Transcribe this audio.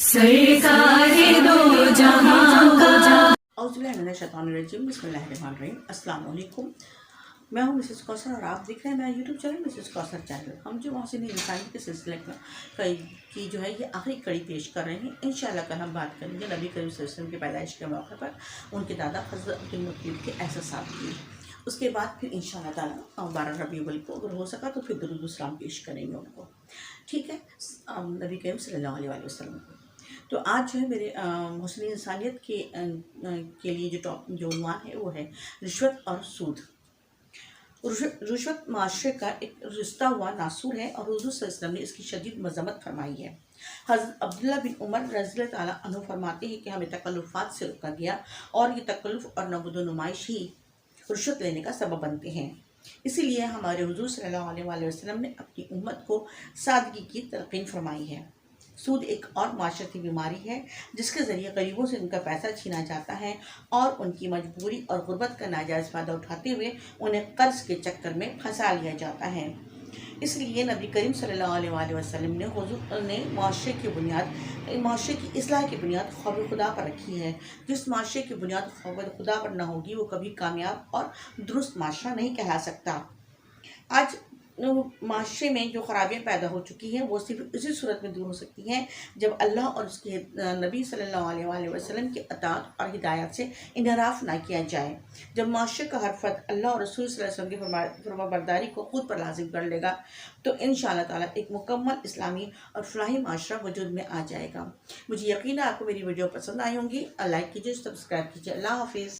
سرکار دو جہاں کا السلام علیکم، میں ہوں مسز کوثر اور آپ دیکھ رہے ہیں میرا یوٹیوب چینل مسز کوثر چینل۔ ہم جو محسن انسانی کے سلسلے کی جو ہے یہ آخری کڑی پیش کر رہے ہیں۔ انشاءاللہ کل ہم بات کریں گے نبی کریم صلی اللہ علیہ وسلم کی پیدائش کے موقع پر ان کے دادا حضرت عبدالمطلب کے احساسات کی۔ اس کے بعد پھر انشاءاللہ تعالیٰ 12 ربیع الاول کو اگر ہو سکا تو پھر درود و سلام پیش کریں گے ان کو، ٹھیک ہے، نبی کریم صلی اللہ علیہ وسلم کو۔ تو آج جو ہے میرے محسن انسانیت کے لیے جو عنوان ہے وہ ہے رشوت اور سود۔ رشوت معاشرے کا ایک رشتہ ہوا ناسور ہے اور حضور صلی اللہ علیہ وسلم نے اس کی شدید مذمت فرمائی ہے۔ حضرت عبداللہ بن عمر رضی اللہ تعالیٰ عنہ فرماتے ہیں کہ ہمیں تکلفات سے روکا گیا اور یہ تکلف اور نقد و نمائش ہی رشوت لینے کا سبب بنتے ہیں۔ اسی لیے ہمارے حضور صلی اللہ علیہ وسلم نے اپنی امت کو سادگی کی تلقین فرمائی ہے۔ سود ایک اور معاشرتی بیماری ہے جس کے ذریعے غریبوں سے ان کا پیسہ چھینا جاتا ہے اور ان کی مجبوری اور غربت کا ناجائز فائدہ اٹھاتے ہوئے انہیں قرض کے چکر میں پھنسا لیا جاتا ہے۔ اس لیے نبی کریم صلی اللہ علیہ وسلم نے حضور نے معاشرے کی اصلاح کی بنیاد خوف خدا پر رکھی ہے۔ جس معاشرے کی بنیاد خوف خدا پر نہ ہوگی وہ کبھی کامیاب اور درست معاشرہ نہیں کہلا سکتا۔ آج معاشرے میں جو خرابیاں پیدا ہو چکی ہیں وہ صرف اسی صورت میں دور ہو سکتی ہیں جب اللہ اور اس کے نبی صلی اللہ علیہ وسلم کی اطاعت اور ہدایت سے انحراف نہ کیا جائے۔ جب معاشرے کا ہر فرد اللہ اور رسول صلی اللہ علیہ وسلم کی فرمانبرداری کو خود پر لازم کر لے گا تو انشاءاللہ تعالیٰ ایک مکمل اسلامی اور فلاحی معاشرہ وجود میں آ جائے گا۔ مجھے یقین ہے آپ کو میری ویڈیو پسند آئی ہوں گی۔ لائک کیجیے، سبسکرائب کیجیے۔ اللہ حافظ۔